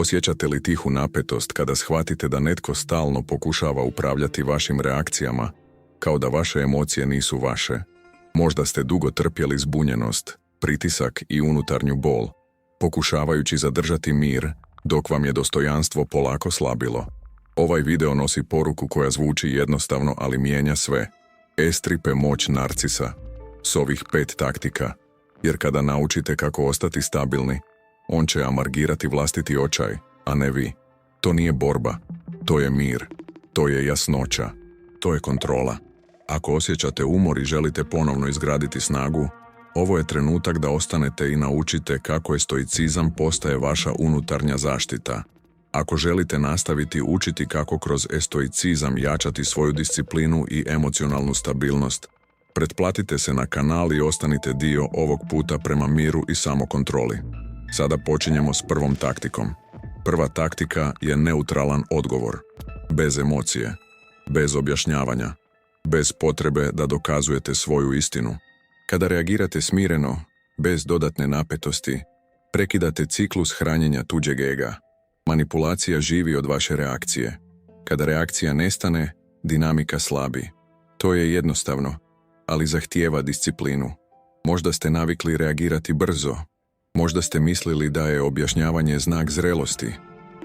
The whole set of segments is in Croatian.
Osjećate li tihu napetost kada shvatite da netko stalno pokušava upravljati vašim reakcijama, kao da vaše emocije nisu vaše? Možda ste dugo trpjeli zbunjenost, pritisak i unutarnju bol, pokušavajući zadržati mir dok vam je dostojanstvo polako slabilo. Ovaj video nosi poruku koja zvuči jednostavno, ali mijenja sve. Estripe moć narcisa s ovih 5 taktika, jer kada naučite kako ostati stabilni, on će amargirati vlastiti očaj, a ne vi. To nije borba, to je mir, to je jasnoća, to je kontrola. Ako osjećate umor i želite ponovno izgraditi snagu, ovo je trenutak da ostanete i naučite kako je stoicizam postaje vaša unutarnja zaštita. Ako želite nastaviti učiti kako kroz stoicizam jačati svoju disciplinu i emocionalnu stabilnost, pretplatite se na kanal i ostanite dio ovog puta prema miru i samokontroli. Sada počinjemo s prvom taktikom. Prva taktika je neutralan odgovor. Bez emocije, bez objašnjavanja, bez potrebe da dokazujete svoju istinu. Kada reagirate smireno, bez dodatne napetosti, prekidate ciklus hranjenja tuđeg ega. Manipulacija živi od vaše reakcije. Kada reakcija nestane, dinamika slabi. To je jednostavno, ali zahtijeva disciplinu. Možda ste navikli reagirati brzo, možda ste mislili da je objašnjavanje znak zrelosti,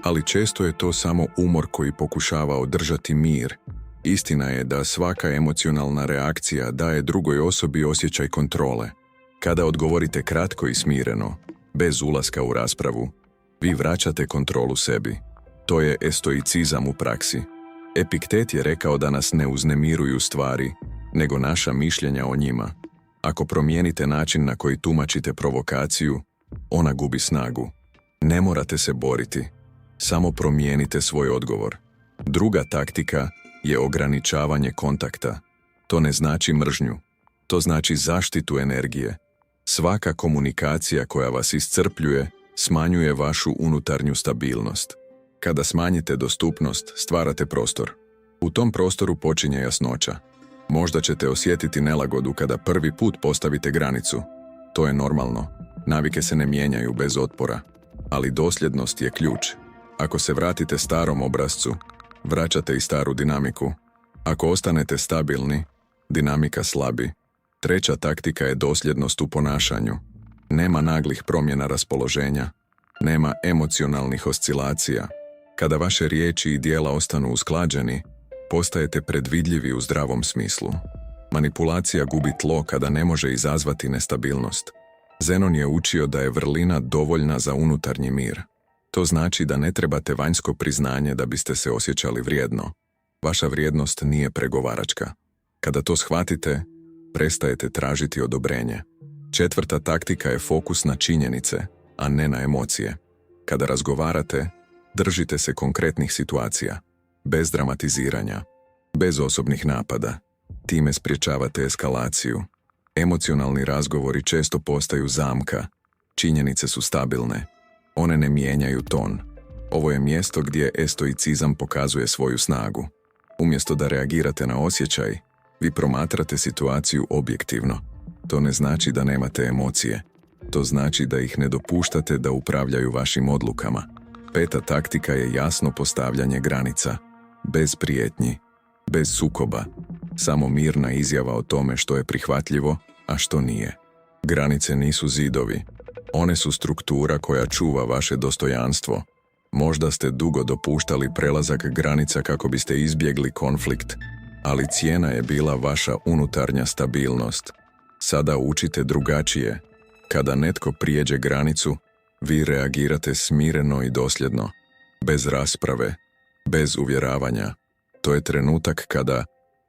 ali često je to samo umor koji pokušava održati mir. Istina je da svaka emocionalna reakcija daje drugoj osobi osjećaj kontrole. Kada odgovorite kratko i smireno, bez ulaska u raspravu, vi vraćate kontrolu sebi. To je stoicizam u praksi. Epiktet je rekao da nas ne uznemiruju stvari, nego naša mišljenja o njima. Ako promijenite način na koji tumačite provokaciju, ona gubi snagu. Ne morate se boriti, samo promijenite svoj odgovor. Druga taktika je ograničavanje kontakta. To ne znači mržnju, to znači zaštitu energije. Svaka komunikacija koja vas iscrpljuje smanjuje vašu unutarnju stabilnost. Kada smanjite dostupnost, stvarate prostor. U tom prostoru počinje jasnoća. Možda ćete osjetiti nelagodu kada prvi put postavite granicu. To je normalno. Navike se ne mijenjaju bez otpora. Ali dosljednost je ključ. Ako se vratite starom obrascu, vraćate i staru dinamiku. Ako ostanete stabilni, dinamika slabi. Treća taktika je dosljednost u ponašanju. Nema naglih promjena raspoloženja, nema emocionalnih oscilacija. Kada vaše riječi i djela ostanu usklađeni, postajete predvidljivi u zdravom smislu. Manipulacija gubi tlo kada ne može izazvati nestabilnost. Zenon je učio da je vrlina dovoljna za unutarnji mir. To znači da ne trebate vanjsko priznanje da biste se osjećali vrijedno. Vaša vrijednost nije pregovaračka. Kada to shvatite, prestajete tražiti odobrenje. Četvrta taktika je fokus na činjenice, a ne na emocije. Kada razgovarate, držite se konkretnih situacija, bez dramatiziranja, bez osobnih napada. Time sprječavate eskalaciju. Emocionalni razgovori često postaju zamka, činjenice su stabilne. One ne mijenjaju ton. Ovo je mjesto gdje stoicizam pokazuje svoju snagu. Umjesto da reagirate na osjećaj, vi promatrate situaciju objektivno. To ne znači da nemate emocije. To znači da ih ne dopuštate da upravljaju vašim odlukama. Peta taktika je jasno postavljanje granica. Bez prijetnji, bez sukoba. Samo mirna izjava o tome što je prihvatljivo, a što nije. Granice nisu zidovi. One su struktura koja čuva vaše dostojanstvo. Možda ste dugo dopuštali prelazak granica kako biste izbjegli konflikt, ali cijena je bila vaša unutarnja stabilnost. Sada učite drugačije. Kada netko prijeđe granicu, vi reagirate smireno i dosljedno, bez rasprave, bez uvjeravanja. To je trenutak kada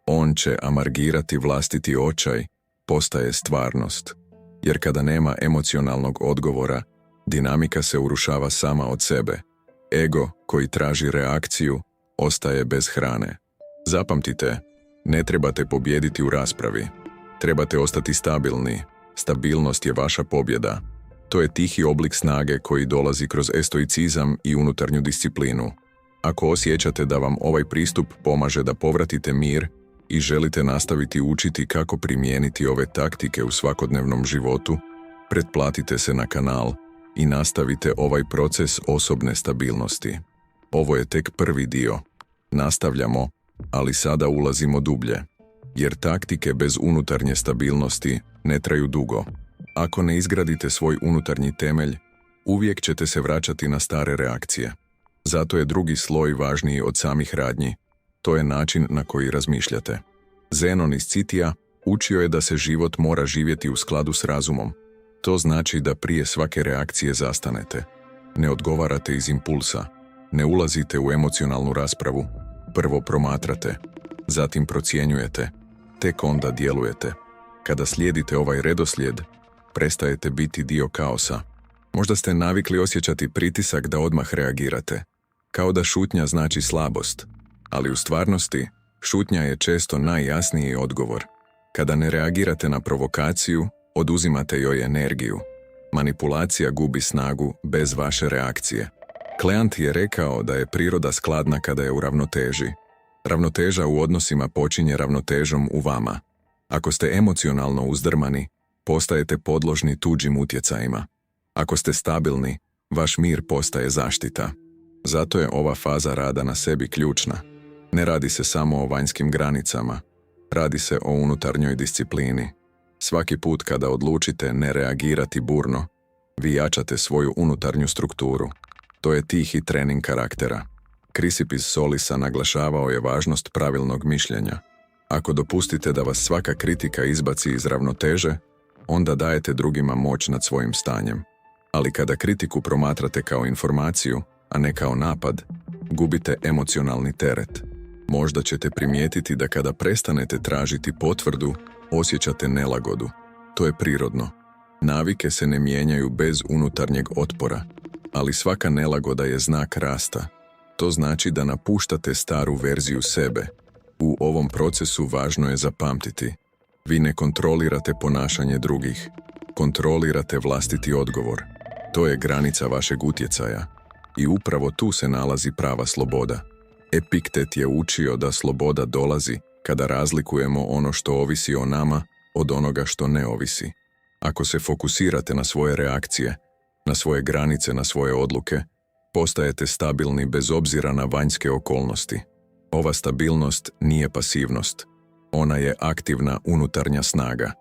on će amargirati vlastiti očaj, postaje stvarnost. Jer kada nema emocionalnog odgovora, dinamika se urušava sama od sebe. Ego koji traži reakciju ostaje bez hrane. Zapamtite, ne trebate pobijediti u raspravi. Trebate ostati stabilni. Stabilnost je vaša pobjeda. To je tihi oblik snage koji dolazi kroz stoicizam i unutarnju disciplinu. Ako osjećate da vam ovaj pristup pomaže da povratite mir i želite nastaviti učiti kako primijeniti ove taktike u svakodnevnom životu, pretplatite se na kanal i nastavite ovaj proces osobne stabilnosti. Ovo je tek prvi dio. Nastavljamo, ali sada ulazimo dublje. Jer taktike bez unutarnje stabilnosti ne traju dugo. Ako ne izgradite svoj unutarnji temelj, uvijek ćete se vraćati na stare reakcije. Zato je drugi sloj važniji od samih radnji. To je način na koji razmišljate. Zenon iz Citija učio je da se život mora živjeti u skladu s razumom. To znači da prije svake reakcije zastanete. Ne odgovarate iz impulsa. Ne ulazite u emocionalnu raspravu. Prvo promatrate, zatim procjenjujete, tek onda djelujete. Kada slijedite ovaj redoslijed, prestajete biti dio kaosa. Možda ste navikli osjećati pritisak da odmah reagirate. Kao da šutnja znači slabost. Ali u stvarnosti, šutnja je često najjasniji odgovor. Kada ne reagirate na provokaciju, oduzimate joj energiju. Manipulacija gubi snagu bez vaše reakcije. Kleant je rekao da je priroda skladna kada je u ravnoteži. Ravnoteža u odnosima počinje ravnotežom u vama. Ako ste emocionalno uzdrmani, postajete podložni tuđim utjecajima. Ako ste stabilni, vaš mir postaje zaštita. Zato je ova faza rada na sebi ključna. Ne radi se samo o vanjskim granicama, radi se o unutarnjoj disciplini. Svaki put kada odlučite ne reagirati burno, vi jačate svoju unutarnju strukturu. To je tihi trening karaktera. Krisipis Solisa naglašavao je važnost pravilnog mišljenja. Ako dopustite da vas svaka kritika izbaci iz ravnoteže, onda dajete drugima moć nad svojim stanjem. Ali kada kritiku promatrate kao informaciju, a ne kao napad, gubite emocionalni teret. Možda ćete primijetiti da kada prestanete tražiti potvrdu, osjećate nelagodu. To je prirodno. Navike se ne mijenjaju bez unutarnjeg otpora, ali svaka nelagoda je znak rasta. To znači da napuštate staru verziju sebe. U ovom procesu važno je zapamtiti. Vi ne kontrolirate ponašanje drugih, kontrolirate vlastiti odgovor. To je granica vašeg utjecaja. I upravo tu se nalazi prava sloboda. Epiktet je učio da sloboda dolazi kada razlikujemo ono što ovisi o nama od onoga što ne ovisi. Ako se fokusirate na svoje reakcije, na svoje granice, na svoje odluke, postajete stabilni bez obzira na vanjske okolnosti. Ova stabilnost nije pasivnost. Ona je aktivna unutarnja snaga.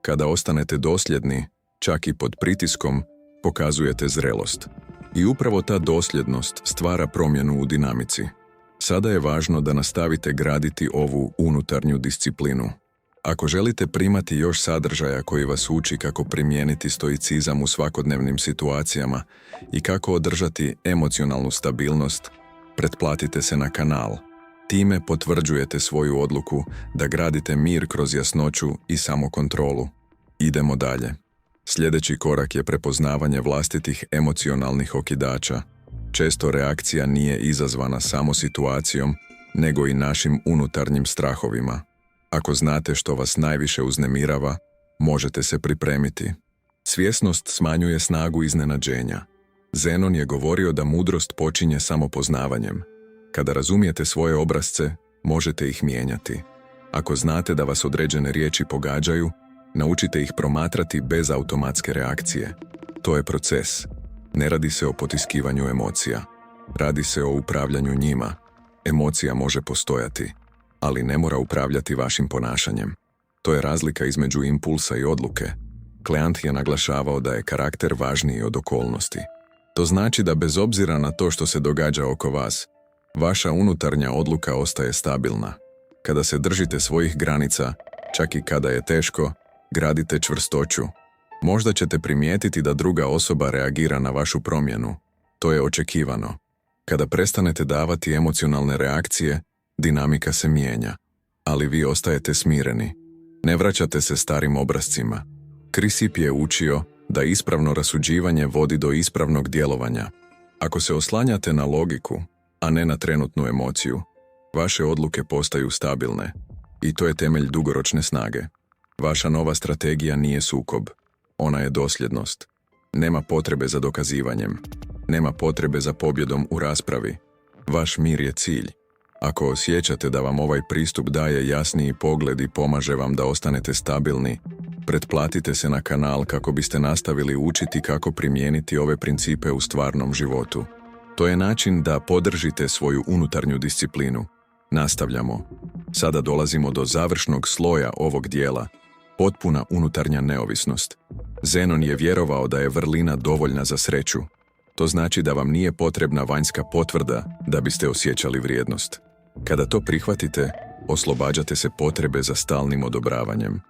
Kada ostanete dosljedni, čak i pod pritiskom, pokazujete zrelost. I upravo ta dosljednost stvara promjenu u dinamici. Sada je važno da nastavite graditi ovu unutarnju disciplinu. Ako želite primati još sadržaja koji vas uči kako primijeniti stoicizam u svakodnevnim situacijama i kako održati emocionalnu stabilnost, pretplatite se na kanal. Time potvrđujete svoju odluku da gradite mir kroz jasnoću i samokontrolu. Idemo dalje. Sljedeći korak je prepoznavanje vlastitih emocionalnih okidača. Često reakcija nije izazvana samo situacijom, nego i našim unutarnjim strahovima. Ako znate što vas najviše uznemirava, možete se pripremiti. Svjesnost smanjuje snagu iznenađenja. Zenon je govorio da mudrost počinje samopoznavanjem. Kada razumijete svoje obrasce, možete ih mijenjati. Ako znate da vas određene riječi pogađaju, naučite ih promatrati bez automatske reakcije. To je proces. Ne radi se o potiskivanju emocija. Radi se o upravljanju njima. Emocija može postojati, ali ne mora upravljati vašim ponašanjem. To je razlika između impulsa i odluke. Kleant je naglašavao da je karakter važniji od okolnosti. To znači da bez obzira na to što se događa oko vas, vaša unutarnja odluka ostaje stabilna. Kada se držite svojih granica, čak i kada je teško, gradite čvrstoću. Možda ćete primijetiti da druga osoba reagira na vašu promjenu. To je očekivano. Kada prestanete davati emocionalne reakcije, dinamika se mijenja. Ali vi ostajete smireni. Ne vraćate se starim obrascima. Krisip je učio da ispravno rasuđivanje vodi do ispravnog djelovanja. Ako se oslanjate na logiku, a ne na trenutnu emociju, vaše odluke postaju stabilne. I to je temelj dugoročne snage. Vaša nova strategija nije sukob. Ona je dosljednost. Nema potrebe za dokazivanjem. Nema potrebe za pobjedom u raspravi. Vaš mir je cilj. Ako osjećate da vam ovaj pristup daje jasniji pogled i pomaže vam da ostanete stabilni, Pretplatite se na kanal kako biste nastavili učiti kako primijeniti ove principe u stvarnom životu. To je način da podržite svoju unutarnju disciplinu. Nastavljamo. Sada dolazimo do završnog sloja ovog dijela, potpuna unutarnja neovisnost. Zenon je vjerovao da je vrlina dovoljna za sreću. To znači da vam nije potrebna vanjska potvrda da biste osjećali vrijednost. Kada to prihvatite, oslobađate se potrebe za stalnim odobravanjem.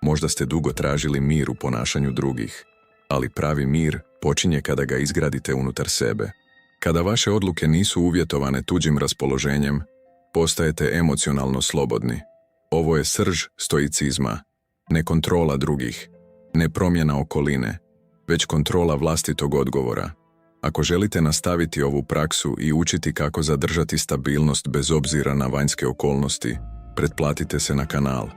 Možda ste dugo tražili mir u ponašanju drugih, ali pravi mir počinje kada ga izgradite unutar sebe. Kada vaše odluke nisu uvjetovane tuđim raspoloženjem, postajete emocionalno slobodni. Ovo je srž stoicizma, ne kontrola drugih, ne promjena okoline, već kontrola vlastitog odgovora. Ako želite nastaviti ovu praksu i učiti kako zadržati stabilnost bez obzira na vanjske okolnosti, pretplatite se na kanal.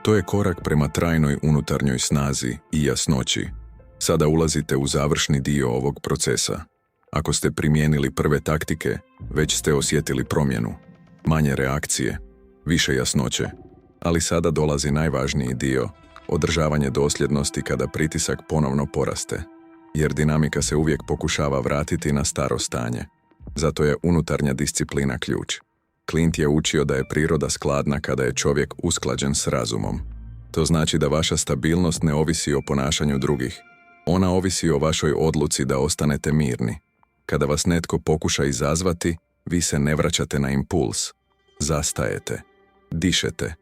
To je korak prema trajnoj unutarnjoj snazi i jasnoći. Sada ulazite u završni dio ovog procesa. Ako ste primijenili prve taktike, već ste osjetili promjenu. Manje reakcije, više jasnoće. Ali sada dolazi najvažniji dio, održavanje dosljednosti kada pritisak ponovno poraste. Jer dinamika se uvijek pokušava vratiti na staro stanje. Zato je unutarnja disciplina ključ. Clint je učio da je priroda skladna kada je čovjek usklađen s razumom. To znači da vaša stabilnost ne ovisi o ponašanju drugih. Ona ovisi o vašoj odluci da ostanete mirni. Kada vas netko pokuša izazvati, vi se ne vraćate na impuls. Zastajete, dišete,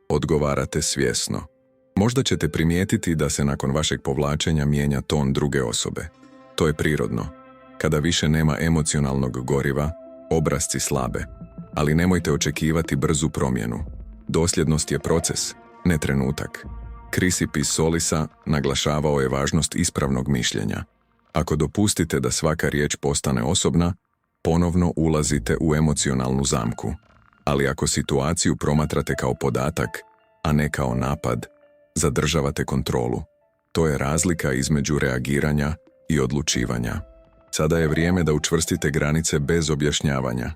odgovarate svjesno. Možda ćete primijetiti da se nakon vašeg povlačenja mijenja ton druge osobe. To je prirodno. Kada više nema emocionalnog goriva, obrasci slabe. Ali nemojte očekivati brzu promjenu. Dosljednost je proces, ne trenutak. Krisipis Solisa naglašavao je važnost ispravnog mišljenja. Ako dopustite da svaka riječ postane osobna, ponovno ulazite u emocionalnu zamku. Ali ako situaciju promatrate kao podatak, a ne kao napad, zadržavate kontrolu. To je razlika između reagiranja i odlučivanja. Sada je vrijeme da učvrstite granice bez objašnjavanja.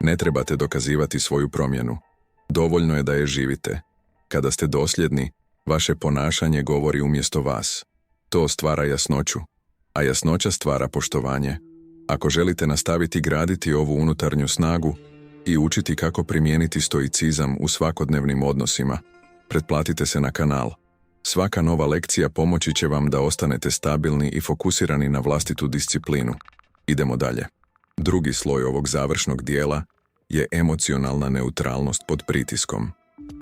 Ne trebate dokazivati svoju promjenu. Dovoljno je da je živite. Kada ste dosljedni, vaše ponašanje govori umjesto vas. To stvara jasnoću, a jasnoća stvara poštovanje. Ako želite nastaviti graditi ovu unutarnju snagu i učiti kako primijeniti stoicizam u svakodnevnim odnosima, pretplatite se na kanal. Svaka nova lekcija pomoći će vam da ostanete stabilni i fokusirani na vlastitu disciplinu. Idemo dalje. Drugi sloj ovog završnog dijela je emocionalna neutralnost pod pritiskom.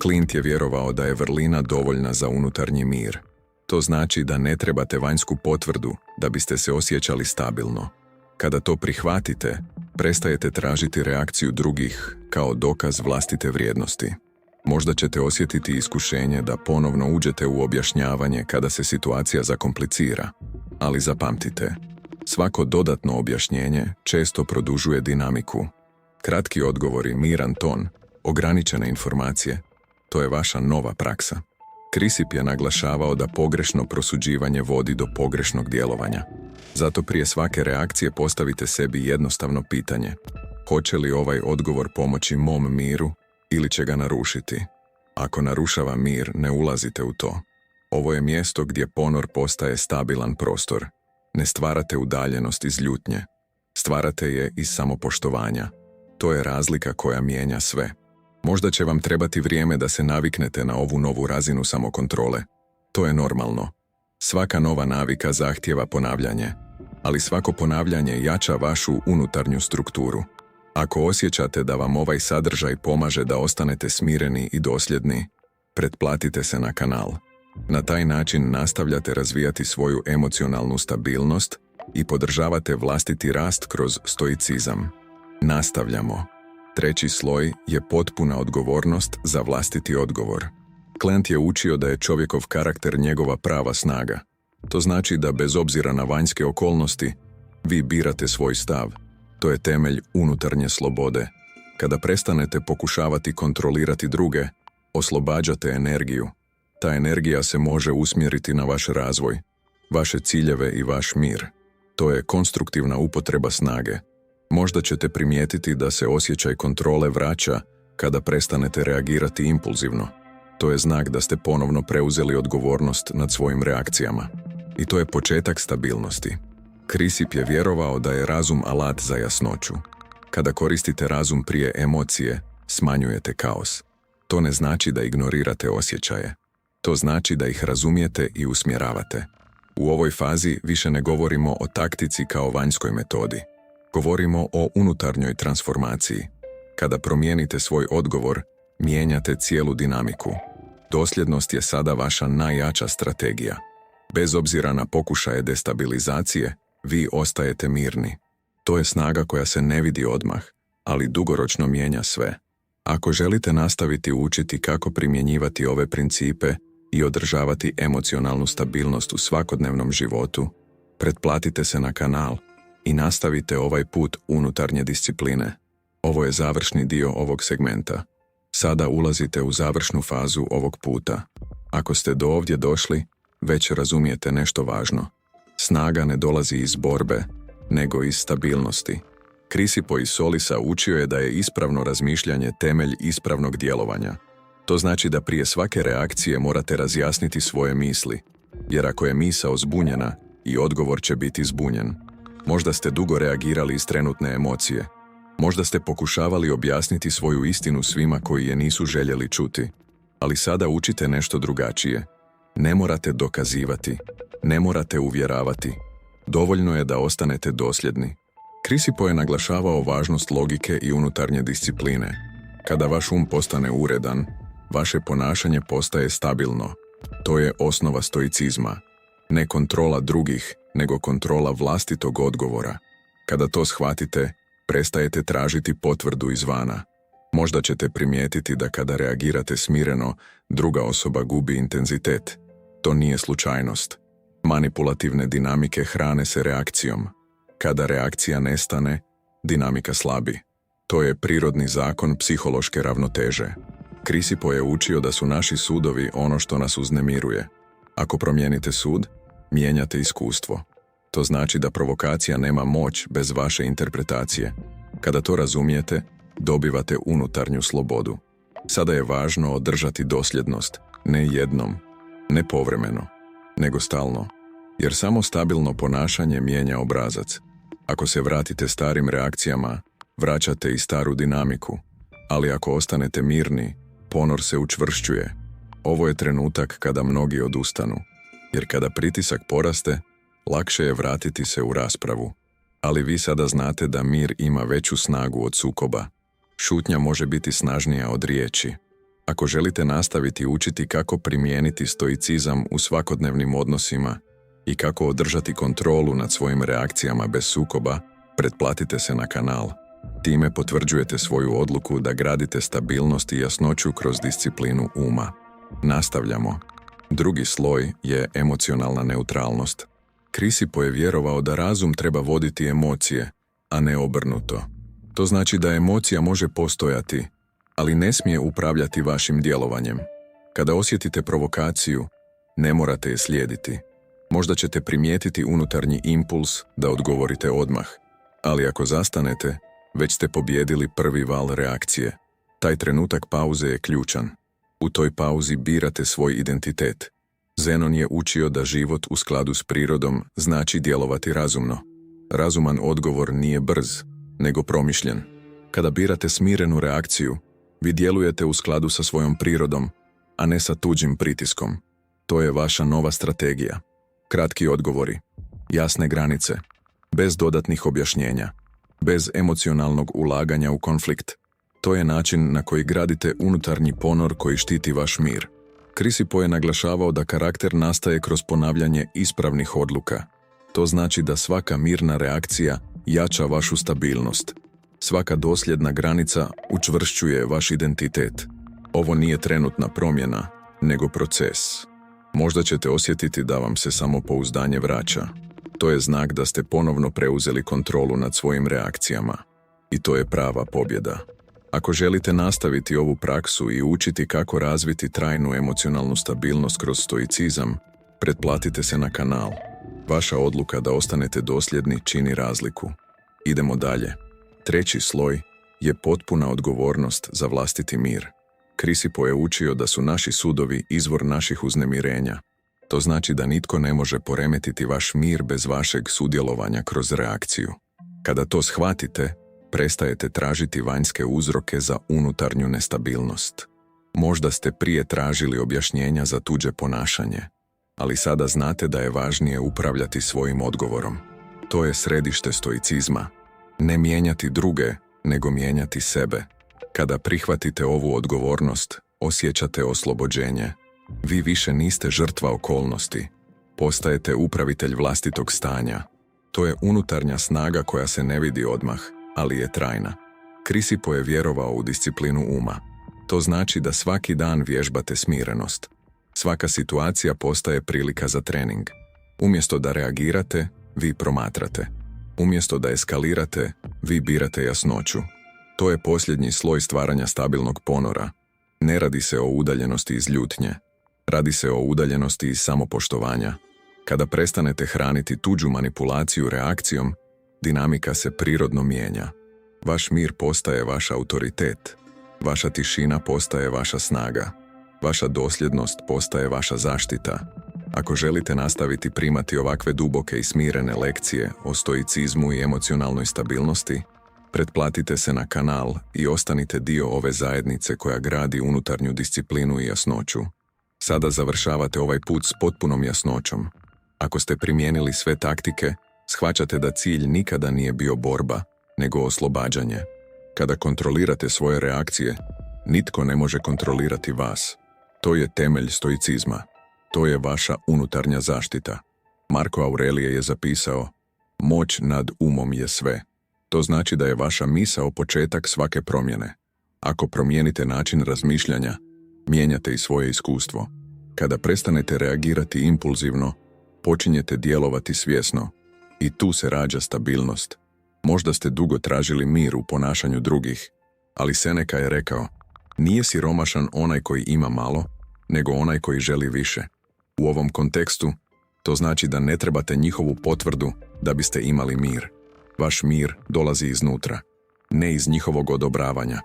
Clint je vjerovao da je vrlina dovoljna za unutarnji mir. To znači da ne trebate vanjsku potvrdu da biste se osjećali stabilno. Kada to prihvatite, prestajete tražiti reakciju drugih kao dokaz vlastite vrijednosti. Možda ćete osjetiti iskušenje da ponovno uđete u objašnjavanje kada se situacija zakomplicira, ali zapamtite, svako dodatno objašnjenje često produžuje dinamiku. Kratki odgovori, miran ton, ograničene informacije, to je vaša nova praksa. Krisip je naglašavao da pogrešno prosuđivanje vodi do pogrešnog djelovanja. Zato prije svake reakcije postavite sebi jednostavno pitanje: hoće li ovaj odgovor pomoći mom miru ili će ga narušiti? Ako narušava mir, ne ulazite u to. Ovo je mjesto gdje ponor postaje stabilan prostor. Ne stvarate udaljenost iz ljutnje. Stvarate je iz samopoštovanja. To je razlika koja mijenja sve. Možda će vam trebati vrijeme da se naviknete na ovu novu razinu samokontrole. To je normalno. Svaka nova navika zahtijeva ponavljanje, ali svako ponavljanje jača vašu unutarnju strukturu. Ako osjećate da vam ovaj sadržaj pomaže da ostanete smireni i dosljedni, pretplatite se na kanal. Na taj način nastavljate razvijati svoju emocionalnu stabilnost i podržavate vlastiti rast kroz stoicizam. Nastavljamo. Treći sloj je potpuna odgovornost za vlastiti odgovor. Clint je učio da je čovjekov karakter njegova prava snaga. To znači da bez obzira na vanjske okolnosti, vi birate svoj stav. To je temelj unutarnje slobode. Kada prestanete pokušavati kontrolirati druge, oslobađate energiju. Ta energija se može usmjeriti na vaš razvoj, vaše ciljeve i vaš mir. To je konstruktivna upotreba snage. Možda ćete primijetiti da se osjećaj kontrole vraća kada prestanete reagirati impulzivno. To je znak da ste ponovno preuzeli odgovornost nad svojim reakcijama. I to je početak stabilnosti. Krisip je vjerovao da je razum alat za jasnoću. Kada koristite razum prije emocije, smanjujete kaos. To ne znači da ignorirate osjećaje. To znači da ih razumijete i usmjeravate. U ovoj fazi više ne govorimo o taktici kao vanjskoj metodi. Govorimo o unutarnjoj transformaciji. Kada promijenite svoj odgovor, mijenjate cijelu dinamiku. Dosljednost je sada vaša najjača strategija. Bez obzira na pokušaje destabilizacije, vi ostajete mirni. To je snaga koja se ne vidi odmah, ali dugoročno mijenja sve. Ako želite nastaviti učiti kako primjenjivati ove principe i održavati emocionalnu stabilnost u svakodnevnom životu, pretplatite se na kanal i nastavite ovaj put unutarnje discipline. Ovo je završni dio ovog segmenta. Sada ulazite u završnu fazu ovog puta. Ako ste do ovdje došli, već razumijete nešto važno. Snaga ne dolazi iz borbe, nego iz stabilnosti. Krisipo iz Solisa učio je da je ispravno razmišljanje temelj ispravnog djelovanja. To znači da prije svake reakcije morate razjasniti svoje misli, jer ako je misao zbunjena, i odgovor će biti zbunjen. Možda ste dugo reagirali iz trenutne emocije. Možda ste pokušavali objasniti svoju istinu svima koji je nisu željeli čuti. Ali sada učite nešto drugačije. Ne morate dokazivati, ne morate uvjeravati. Dovoljno je da ostanete dosljedni. Krisipo je naglašavao važnost logike i unutarnje discipline. Kada vaš postane uredan, vaše ponašanje postaje stabilno. To je osnova stoicizma. Ne kontrola drugih, nego kontrola vlastitog odgovora. Kada to shvatite, prestajete tražiti potvrdu izvana. Možda ćete primijetiti da kada reagirate smireno, druga osoba gubi intenzitet. To nije slučajnost. Manipulativne dinamike hrane se reakcijom. Kada reakcija nestane, dinamika slabi. To je prirodni zakon psihološke ravnoteže. Krisipo je učio da su naši sudovi ono što nas uznemiruje. Ako promijenite sud, mijenjate iskustvo. To znači da provokacija nema moć bez vaše interpretacije. Kada to razumijete, dobivate unutarnju slobodu. Sada je važno održati dosljednost, ne jednom, ne povremeno, nego stalno. Jer samo stabilno ponašanje mijenja obrazac. Ako se vratite starim reakcijama, vraćate i staru dinamiku. Ali ako ostanete mirni, ponor se učvršćuje. Ovo je trenutak kada mnogi odustanu. Jer kada pritisak poraste, lakše je vratiti se u raspravu. Ali vi sada znate da mir ima veću snagu od sukoba. Šutnja može biti snažnija od riječi. Ako želite nastaviti učiti kako primijeniti stoicizam u svakodnevnim odnosima i kako održati kontrolu nad svojim reakcijama bez sukoba, pretplatite se na kanal. Time potvrđujete svoju odluku da gradite stabilnost i jasnoću kroz disciplinu uma. Nastavljamo. Drugi sloj je emocionalna neutralnost. Krisipo je vjerovao da razum treba voditi emocije, a ne obrnuto. To znači da emocija može postojati, ali ne smije upravljati vašim djelovanjem. Kada osjetite provokaciju, ne morate je slijediti. Možda ćete primijetiti unutarnji impuls da odgovorite odmah, ali ako zastanete, već ste pobijedili prvi val reakcije. Taj trenutak pauze je ključan. U toj pauzi birate svoj identitet. Zenon je učio da život u skladu s prirodom znači djelovati razumno. Razuman odgovor nije brz, nego promišljen. Kada birate smirenu reakciju, vi djelujete u skladu sa svojom prirodom, a ne sa tuđim pritiskom. To je vaša nova strategija. Kratki odgovori, jasne granice, bez dodatnih objašnjenja, bez emocionalnog ulaganja u konflikt. To je način na koji gradite unutarnji ponor koji štiti vaš mir. Krisipo je naglašavao da karakter nastaje kroz ponavljanje ispravnih odluka. To znači da svaka mirna reakcija jača vašu stabilnost. Svaka dosljedna granica učvršćuje vaš identitet. Ovo nije trenutna promjena, nego proces. Možda ćete osjetiti da vam se samopouzdanje vraća. To je znak da ste ponovno preuzeli kontrolu nad svojim reakcijama. I to je prava pobjeda. Ako želite nastaviti ovu praksu i učiti kako razviti trajnu emocionalnu stabilnost kroz stoicizam, pretplatite se na kanal. Vaša odluka da ostanete dosljedni čini razliku. Idemo dalje. Treći sloj je potpuna odgovornost za vlastiti mir. Krisipo je učio da su naši sudovi izvor naših uznemirenja. To znači da nitko ne može poremetiti vaš mir bez vašeg sudjelovanja kroz reakciju. Kada to shvatite, prestajete tražiti vanjske uzroke za unutarnju nestabilnost. Možda ste prije tražili objašnjenja za tuđe ponašanje, ali sada znate da je važnije upravljati svojim odgovorom. To je središte stoicizma. Ne mijenjati druge, nego mijenjati sebe. Kada prihvatite ovu odgovornost, osjećate oslobođenje. Vi više niste žrtva okolnosti. Postajete upravitelj vlastitog stanja. To je unutarnja snaga koja se ne vidi odmah, ali je trajna. Krisipo je vjerovao u disciplinu uma. To znači da svaki dan vježbate smirenost. Svaka situacija postaje prilika za trening. Umjesto da reagirate, vi promatrate. Umjesto da eskalirate, vi birate jasnoću. To je posljednji sloj stvaranja stabilnog ponora. Ne radi se o udaljenosti iz ljutnje. Radi se o udaljenosti iz samopoštovanja. Kada prestanete hraniti tuđu manipulaciju reakcijom, dinamika se prirodno mijenja. Vaš mir postaje vaš autoritet. Vaša tišina postaje vaša snaga. Vaša dosljednost postaje vaša zaštita. Ako želite nastaviti primati ovakve duboke i smirene lekcije o stoicizmu i emocionalnoj stabilnosti, pretplatite se na kanal i ostanite dio ove zajednice koja gradi unutarnju disciplinu i jasnoću. Sada završavate ovaj put s potpunom jasnoćom. Ako ste primijenili sve taktike, shvaćate da cilj nikada nije bio borba, nego oslobađanje. Kada kontrolirate svoje reakcije, nitko ne može kontrolirati vas. To je temelj stoicizma. To je vaša unutarnja zaštita. Marko Aurelije je zapisao: moć nad umom je sve. To znači da je vaša misao početak svake promjene. Ako promijenite način razmišljanja, mijenjate i svoje iskustvo. Kada prestanete reagirati impulzivno, počinjete djelovati svjesno. I tu se rađa stabilnost. Možda ste dugo tražili mir u ponašanju drugih, ali Seneca je rekao: nije siromašan onaj koji ima malo, nego onaj koji želi više. U ovom kontekstu, to znači da ne trebate njihovu potvrdu da biste imali mir. Vaš mir dolazi iznutra, ne iz njihovog odobravanja.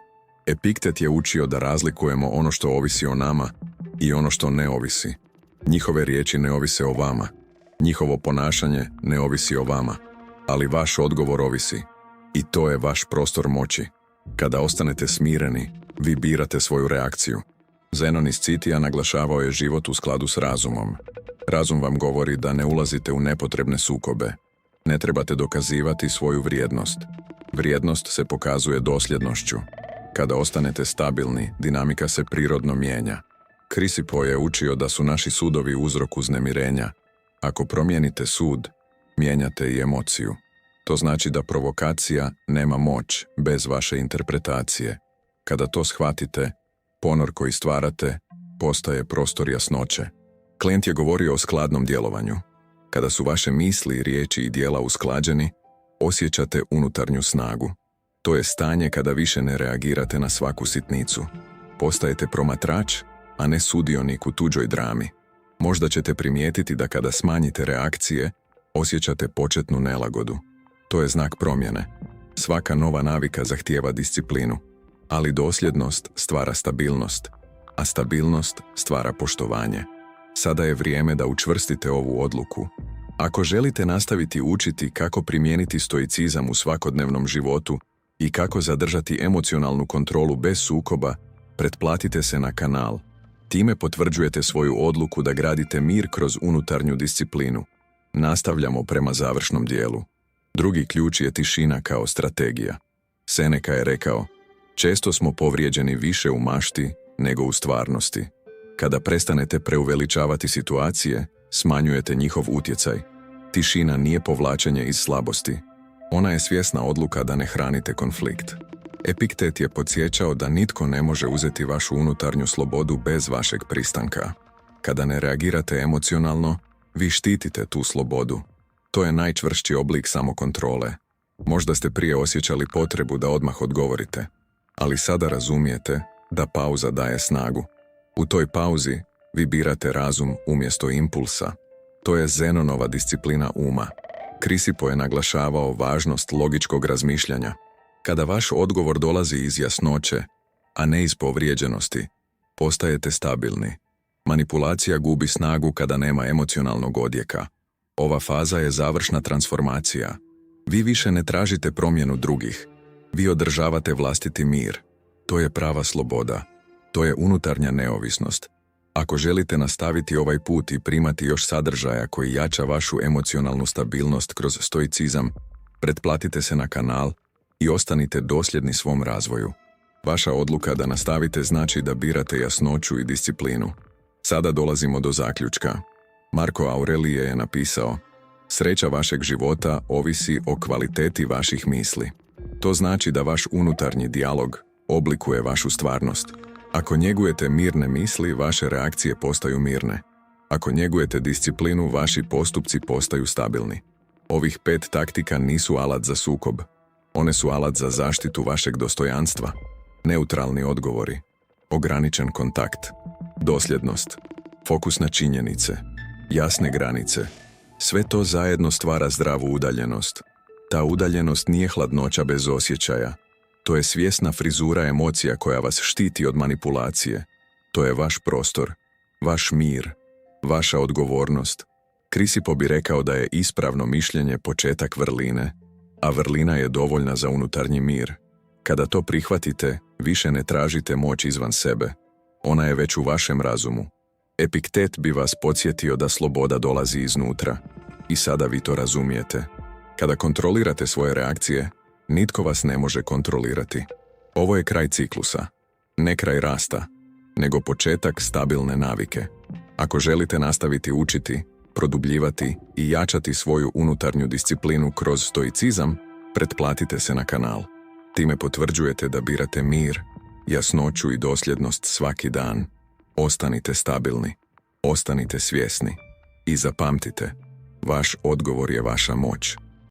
Epiktet je učio da razlikujemo ono što ovisi o nama i ono što ne ovisi. Njihove riječi ne ovise o vama. Njihovo ponašanje ne ovisi o vama. Ali vaš odgovor ovisi. I to je vaš prostor moći. Kada ostanete smireni, vi birate svoju reakciju. Zenon iz Citija naglašavao je život u skladu s razumom. Razum vam govori da ne ulazite u nepotrebne sukobe. Ne trebate dokazivati svoju vrijednost. Vrijednost se pokazuje dosljednošću. Kada ostanete stabilni, dinamika se prirodno mijenja. Krisipo je učio da su naši sudovi uzrok uznemirenja. Ako promijenite sud, mijenjate i emociju. To znači da provokacija nema moć bez vaše interpretacije. Kada to shvatite, ponor koji stvarate postaje prostor jasnoće. Klijent je govorio o skladnom djelovanju. Kada su vaše misli, riječi i djela usklađeni, osjećate unutarnju snagu. To je stanje kada više ne reagirate na svaku sitnicu. Postajete promatrač, a ne sudionik u tuđoj drami. Možda ćete primijetiti da kada smanjite reakcije, osjećate početnu nelagodu. To je znak promjene. Svaka nova navika zahtijeva disciplinu, ali dosljednost stvara stabilnost, a stabilnost stvara poštovanje. Sada je vrijeme da učvrstite ovu odluku. Ako želite nastaviti učiti kako primijeniti stoicizam u svakodnevnom životu i kako zadržati emocionalnu kontrolu bez sukoba, pretplatite se na kanal. Time potvrđujete svoju odluku da gradite mir kroz unutarnju disciplinu. Nastavljamo prema završnom dijelu. Drugi ključ je tišina kao strategija. Seneca je rekao: često smo povrijeđeni više u mašti nego u stvarnosti. Kada prestanete preuveličavati situacije, smanjujete njihov utjecaj. Tišina nije povlačenje iz slabosti. Ona je svjesna odluka da ne hranite konflikt. Epiktet je podsjećao da nitko ne može uzeti vašu unutarnju slobodu bez vašeg pristanka. Kada ne reagirate emocionalno, vi štitite tu slobodu. To je najčvršći oblik samokontrole. Možda ste prije osjećali potrebu da odmah odgovorite, ali sada razumijete da pauza daje snagu. U toj pauzi vi birate razum umjesto impulsa. To je Zenonova disciplina uma. Krisipo je naglašavao važnost logičkog razmišljanja. Kada vaš odgovor dolazi iz jasnoće, a ne iz povrijeđenosti, Postajete stabilni. Manipulacija gubi snagu kada nema emocionalnog odjeka. Ova faza je završna transformacija. Vi više ne tražite promjenu drugih. Vi održavate vlastiti mir. To je prava sloboda. To je unutarnja neovisnost. Ako želite nastaviti ovaj put i primati još sadržaja koji jača vašu emocionalnu stabilnost kroz stoicizam, pretplatite se na kanal i ostanite dosljedni svom razvoju. Vaša odluka da nastavite znači da birate jasnoću i disciplinu. Sada dolazimo do zaključka. Marko Aurelije je napisao: sreća vašeg života ovisi o kvaliteti vaših misli. To znači da vaš unutarnji dijalog oblikuje vašu stvarnost. Ako njegujete mirne misli, vaše reakcije postaju mirne. Ako njegujete disciplinu, vaši postupci postaju stabilni. Ovih 5 taktika nisu alat za sukob. One su alat za zaštitu vašeg dostojanstva. Neutralni odgovori, ograničen kontakt, dosljednost, fokus na činjenice, jasne granice. Sve to zajedno stvara zdravu udaljenost. Ta udaljenost nije hladnoća bez osjećaja. To je svjesna frizura emocija koja vas štiti od manipulacije. To je vaš prostor, vaš mir, vaša odgovornost. Krisipo bi rekao da je ispravno mišljenje početak vrline, a vrlina je dovoljna za unutarnji mir. Kada to prihvatite, više ne tražite moć izvan sebe. Ona je već u vašem razumu. Epiktet bi vas podsjetio da sloboda dolazi iznutra. I sada vi to razumijete. Kada kontrolirate svoje reakcije, nitko vas ne može kontrolirati. Ovo je kraj ciklusa. Ne kraj rasta, nego početak stabilne navike. Ako želite nastaviti učiti, produbljivati i jačati svoju unutarnju disciplinu kroz stoicizam, pretplatite se na kanal. Time potvrđujete da birate mir, jasnoću i dosljednost svaki dan. Ostanite stabilni, ostanite svjesni i zapamtite, vaš odgovor je vaša moć.